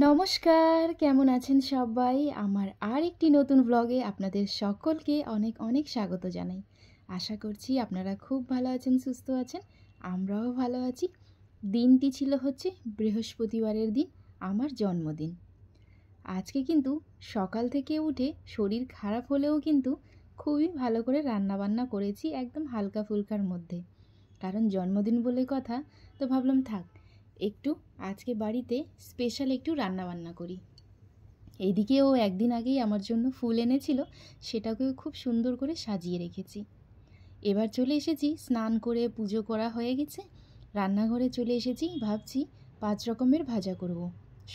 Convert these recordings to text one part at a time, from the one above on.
নমস্কার, কেমন আছেন সবাই? আমার আরেকটি নতুন ব্লগে আপনাদের সকলকে অনেক অনেক স্বাগত জানাই। আশা করছি আপনারা খুব ভালো আছেন, সুস্থ আছেন। আমরাও ভালো আছি। দিনটি ছিল হচ্ছে বৃহস্পতিবারের দিন, আমার জন্মদিন। আজকে কিন্তু সকাল থেকে উঠে শরীর খারাপ হলেও কিন্তু খুবই ভালো করে রান্নাবান্না করেছি, একদম হালকা ফুলকার মধ্যে। কারণ জন্মদিন বলে কথা, তো ভাবলাম থাক একটু আজকে বাড়িতে স্পেশাল একটু রান্নাবান্না করি। এইদিকে ও একদিন আগেই আমার জন্য ফুল এনেছিল, সেটাকেও খুব সুন্দর করে সাজিয়ে রেখেছি। এবার চলে এসেছি, স্নান করে পুজো করা হয়ে গেছে, রান্নাঘরে চলে এসেছি। ভাবছি 5 রকমের ভাজা করব।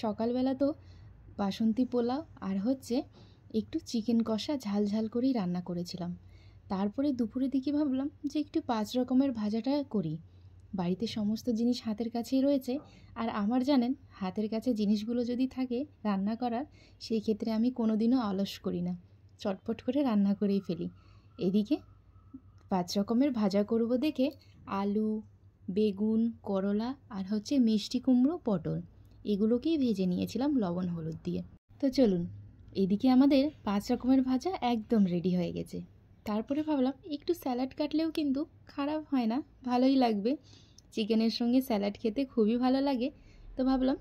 সকালবেলা তো বাসন্তী পোলাও আর হচ্ছে একটু চিকেন কষা ঝাল ঝাল করেই রান্না করেছিলাম। তারপরে দুপুরের দিকে ভাবলাম যে একটু 5 রকমের ভাজাটা করি। বাড়িতে সমস্ত জিনিস হাতের কাছেই রয়েছে, আর আমার জানেন হাতের কাছে জিনিসগুলো যদি থাকে রান্না করার, সেই ক্ষেত্রে আমি কোনোদিনও অলস করি না, চটপট করে রান্না করেই ফেলি। এদিকে 5 রকমের ভাজা করব দেখে আলু, বেগুন, করলা আর হচ্ছে মিষ্টি কুমড়ো, পটল এগুলোকেই ভেজে নিয়েছিলাম লবণ হলুদ দিয়ে। তো চলুন, এদিকে আমাদের 5 রকমের ভাজা একদম রেডি হয়ে গেছে। তারপরে ভাবলাম একটু স্যালাড কাটলেও কিন্তু খারাপ হয় না, ভালোই লাগবে। চিকেনের সঙ্গে স্যালাড খেতে খুবই ভালো লাগে। তো ভাবলাম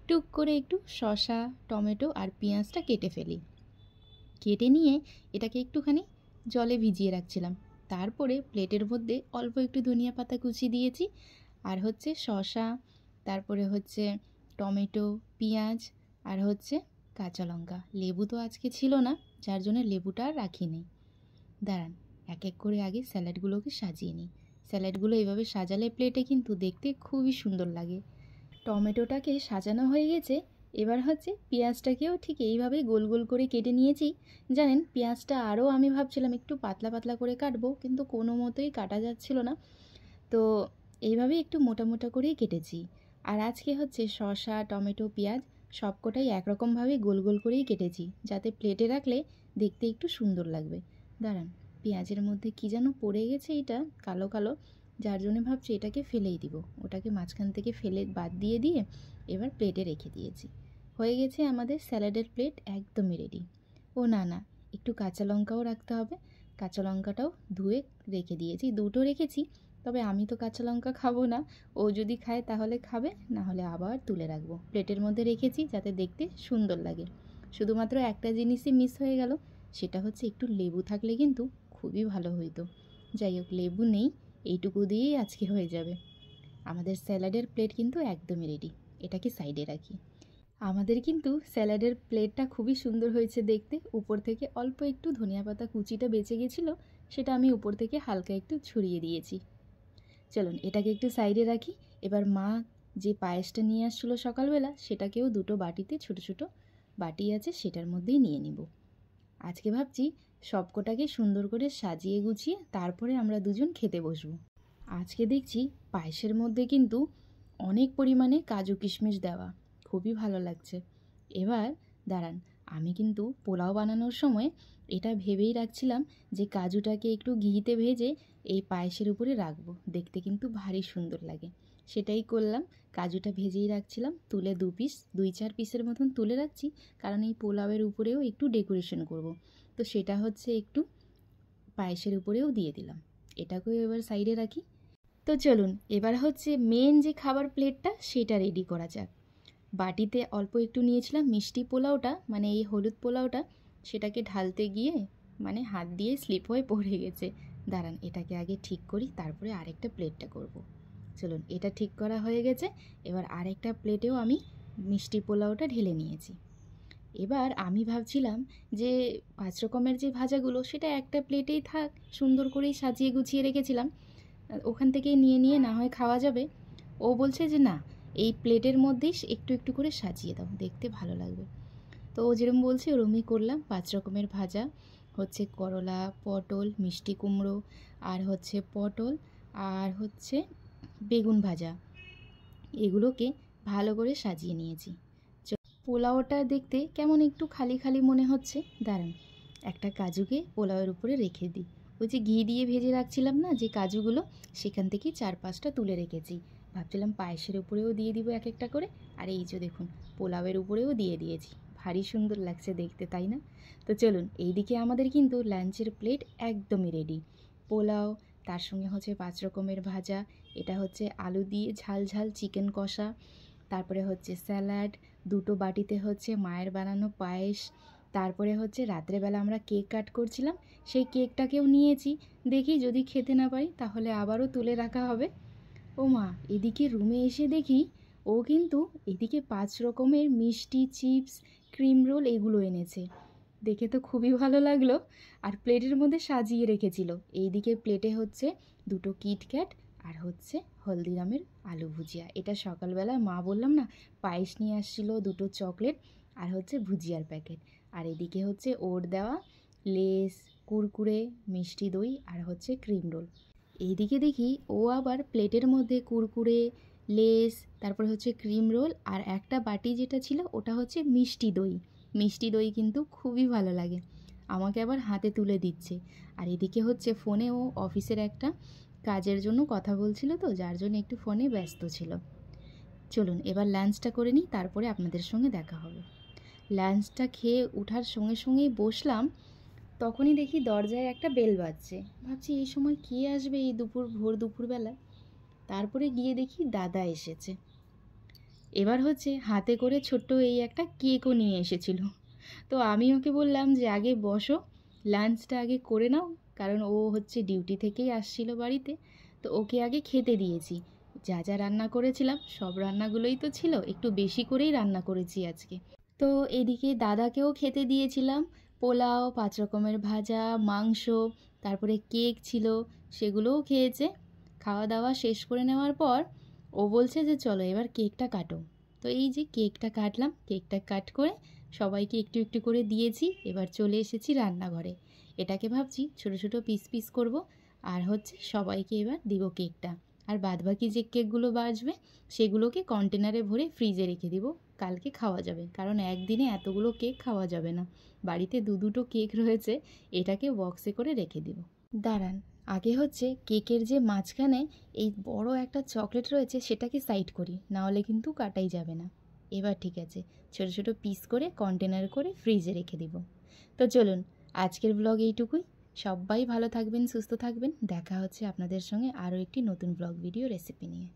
টুক করে একটু শসা, টমেটো আর পেঁয়াজটা কেটে ফেলি। কেটে নিয়ে এটাকে একটুখানি জলে ভিজিয়ে রাখছিলাম। তারপরে প্লেটের মধ্যে অল্প একটু ধনিয়া পাতা কুচি দিয়েছি, আর হচ্ছে শসা, তারপরে হচ্ছে টমেটো, পেঁয়াজ আর হচ্ছে কাঁচা লঙ্কা। লেবু তো আজকে ছিল না, যার জন্য লেবুটা আর রাখিনি। দাঁড়ান, এক এক করে আগে স্যালাডগুলোকে সাজিয়ে নিই। স্যালাডগুলো এভাবে সাজালে প্লেটে কিন্তু দেখতে খুবই সুন্দর লাগে। টমেটোটাকে সাজানো হয়ে গেছে, এবার হচ্ছে পেঁয়াজটাকেও ঠিক এইভাবে গোল গোল করে কেটে নিয়েছি। জানেন, পেঁয়াজটা আরও আমি ভাবছিলাম একটু পাতলা পাতলা করে কাটবো, কিন্তু কোনো মতোই কাটা যাচ্ছিল না। তো এইভাবে একটু মোটা মোটা করেই কেটেছি। আর আজকে হচ্ছে শসা, টমেটো, পেঁয়াজ সবকটাই একরকমভাবে গোল গোল করেই কেটেছি, যাতে প্লেটে রাখলে দেখতে একটু সুন্দর লাগবে। দাঁড়ান, পেঁয়াজের মধ্যে কী যেন পড়ে গেছে, এটা কালো কালো, যার জন্য ভাবছি এটাকে ফেলেই দিব। ওটাকে মাঝখান থেকে ফেলে বাদ দিয়ে এবার প্লেটে রেখে দিয়েছি। হয়ে গেছে আমাদের স্যালাডের প্লেট একদমই রেডি। ও না না, একটু কাঁচা লঙ্কাও রাখতে হবে। কাঁচা লঙ্কাটাও ধুয়ে রেখে দিয়েছি, দুটো রেখেছি। তবে আমি তো কাঁচা লঙ্কা খাবো না, ও যদি খায় তাহলে খাবে, না হলে আবার তুলে রাখবো। প্লেটের মধ্যে রেখেছি যাতে দেখতে সুন্দর লাগে। শুধুমাত্র একটা জিনিসই মিস হয়ে গেল, সেটা হচ্ছে একটু লেবু থাকলে কিন্তু খুবই ভালো হইতো। যাই হোক, লেবু নেই, এইটুকু দিয়েই আজকে হয়ে যাবে। আমাদের স্যালাডের প্লেট কিন্তু একদমই রেডি। এটাকে সাইডে রাখি। আমাদের কিন্তু স্যালাডের প্লেটটা খুবই সুন্দর হয়েছে দেখতে। উপর থেকে অল্প একটু ধনিয়া পাতা কুচিটা বেঁচে গেছিলো, সেটা আমি উপর থেকে হালকা একটু ছড়িয়ে দিয়েছি। চলুন এটাকে একটু সাইডে রাখি। এবার মা যে পায়েসটা নিয়ে আসছিলো সকালবেলা, সেটাকেও দুটো বাটিতে, ছোটো ছোটো বাটি আছে সেটার মধ্যেই নিয়ে নিব। আজকে ভাবছি সবকটাকে সুন্দর করে সাজিয়ে গুছিয়ে তারপরে আমরা দুজন খেতে বসবো। আজকে দেখছি পায়েসের মধ্যে কিন্তু অনেক পরিমাণে কাজু কিশমিশ দেওয়া, খুবই ভালো লাগছে। এবার দাঁড়ান, আমি কিন্তু পোলাও বানানোর সময় এটা ভেবেই রাখছিলাম যে কাজুটাকে একটু ঘিতে ভেজে এই পায়েসের উপরে রাখবো, দেখতে কিন্তু ভারী সুন্দর লাগে। সেটাই করলাম, কাজুটা ভেজেই রাখছিলাম। তুলে 2-4 পিসের মতন তুলে রাখছি, কারণ এই পোলাওয়ের উপরেও একটু ডেকোরেশন করব। তো সেটা হচ্ছে একটু পায়েসের উপরেও দিয়ে দিলাম। এটাকেও এবার সাইডে রাখি। তো চলুন এবার হচ্ছে মেন যে খাবার প্লেটটা, সেটা রেডি করা যাক। বাটিতে অল্প একটু নিয়েছিলাম মিষ্টি পোলাওটা, মানে এই হলুদ পোলাওটা, সেটাকে ঢালতে গিয়ে মানে হাত দিয়ে স্লিপ হয়ে পড়ে গেছে। দাঁড়ান, এটাকে আগে ঠিক করি, তারপরে আরেকটা প্লেটটা করব। চলুন, এটা ঠিক করা হয়ে গেছে। এবার আরেকটা প্লেটেও আমি মিষ্টি পোলাওটা ঢেলে নিয়েছি। এবার আমি ভাবছিলাম যে 5 রকমের যে ভাজাগুলো, সেটা একটা প্লেটেই থাক, সুন্দর করেই সাজিয়ে গুছিয়ে রেখেছিলাম, ওখান থেকেই নিয়ে নিয়ে না হয় খাওয়া যাবে। ও বলছে যে না, এই প্লেটের মধ্যেই একটু একটু করে সাজিয়ে দাও, দেখতে ভালো লাগবে। তো ও যেরকম বলছে ওরমই করলাম। 5 রকমের ভাজা হচ্ছে করলা, পটল, মিষ্টি কুমড়ো আর হচ্ছে পটল আর হচ্ছে বেগুন ভাজা, এগুলোকে ভালো করে সাজিয়ে নিয়েছি। পোলাওটা দেখতে কেমন একটু খালি খালি মনে হচ্ছে। দাঁড়ান, একটা কাজুকে পোলাওয়ের উপরে রেখে দিই। ওই যে ঘি দিয়ে ভেজে রাখছিলাম না যে কাজুগুলো, সেখান থেকেই 4-5টা তুলে রেখেছি। ভাবছিলাম পায়েসের উপরেও দিয়ে দিব এক একটা করে, আর এই যে দেখুন পোলাওয়ের উপরেও দিয়ে দিয়েছি। ভারী সুন্দর লাগছে দেখতে, তাই না? তো চলুন, এইদিকে আমাদের কিন্তু লাঞ্চের প্লেট একদমই রেডি। পোলাও, তার সঙ্গে হচ্ছে 5 রকমের ভাজা, এটা হচ্ছে আলু দিয়ে ঝাল ঝাল চিকেন কষা, তারপরে হচ্ছে স্যালাড, দুটো বাটিতে হচ্ছে মায়ের বানানো পায়েস, তারপরে হচ্ছে রাত্রেবেলা আমরা কেক কাট করছিলাম, সেই কেকটাকেও নিয়েছি। দেখি যদি খেতে না পারি তাহলে আবারও তুলে রাখা হবে। ও মা, এদিকে রুমে এসে দেখি ও কিন্তু এদিকে 5 রকমের মিষ্টি, চিপস, ক্রিম রোল এগুলো এনেছে। দেখে তো খুবই ভালো লাগলো, আর প্লেটের মধ্যে সাজিয়ে রেখেছিল। এইদিকে প্লেটে হচ্ছে দুটো কিটক্যাট আর হচ্ছে হলদিরামের আলু ভুজিয়া। এটা সকালবেলা মা বললাম না পায়েস নিয়ে আসছিল, দুটো চকলেট আর হচ্ছে ভুজিয়ার প্যাকেট। আর এদিকে হচ্ছে ওর দেওয়া লেস, কুরকুরে, মিষ্টি দই আর হচ্ছে ক্রিম রোল। এইদিকে দেখি ও আবার প্লেটের মধ্যে কুরকুরে, লেস, তারপরে হচ্ছে ক্রিম রোল আর একটা বাটি যেটা ছিল ওটা হচ্ছে মিষ্টি দই। মিষ্টি দই কিন্তু খুবই ভালো লাগে, আমাকে আবার হাতে তুলে দিচ্ছে। আর এদিকে হচ্ছে ফোনে ও অফিসের একটা কাজের জন্য কথা বলছিল, তো যার জন্য একটু ফোনে ব্যস্ত ছিল। চলুন এবার লাঞ্চটা করে নিই, তারপরে আপনাদের সঙ্গে দেখা হবে। লাঞ্চটা খেয়ে ওঠার সঙ্গে সঙ্গেই বসলাম, তখনই দেখি দরজায় একটা বেল বাজছে। ভাবছি এই সময় কে আসবে এই ভোর দুপুরবেলা। তারপরে গিয়ে দেখি দাদা এসেছে। এবার হচ্ছে হাতে করে ছোট্ট এই একটা কেকও নিয়ে এসেছিল। তো আমি ওকে বললাম যে আগে বসো, লাঞ্চটা আগে করে নাও, কারণ ও হচ্ছে ডিউটি থেকেই আসছিল বাড়িতে। তো ওকে আগে খেতে দিয়েছি। যা যা রান্না করেছিলাম সব রান্নাগুলোই তো ছিল, একটু বেশি করেই রান্না করেছি আজকে। তো এদিকে দাদাকেও খেতে দিয়েছিলাম, পোলাও, 5 রকমের ভাজা, মাংস, তারপরে কেক ছিল, সেগুলোও খেয়েছে। খাওয়া দাওয়া শেষ করে নেওয়ার পর ও বলছে যে চলো এবার কেকটা কাটো। তো এই যে কেকটা কাটলাম, কেকটা কাট করে সবাইকে একটু একটু করে দিয়েছি। এবার চলে এসেছি রান্নাঘরে। এটাকে ভাবছি ছোট ছোট পিস পিস করব, আর হচ্ছে সবাইকে এবার দিব কেকটা। আর বাদবাকি যে কেকগুলো বাঁচবে সেগুলোকে কন্টেনারে ভরে ফ্রিজে রেখে দিব, কালকে খাওয়া যাবে। কারণ একদিনে এতগুলো কেক খাওয়া যাবে না, বাড়িতে দুটো কেক রয়েছে, এটাকে বক্সে করে রেখে দিব। দাঁড়ান, আগে হচ্ছে কেকের যে মাঝখানে এই বড় একটা চকলেট রয়েছে সেটাকে সাইড করি, না হলে কিন্তু কাটাই যাবে না। এবার ঠিক আছে, ছোট ছোট পিস করে কন্টেনার করে ফ্রিজে রেখে দিব। তো চলুন, আজকের ব্লগ এইটুকুই। সবাই ভালো থাকবেন, সুস্থ থাকবেন। দেখা হচ্ছে আপনাদের সঙ্গে আরও একটি নতুন ব্লগ ভিডিও রেসিপি নিয়ে।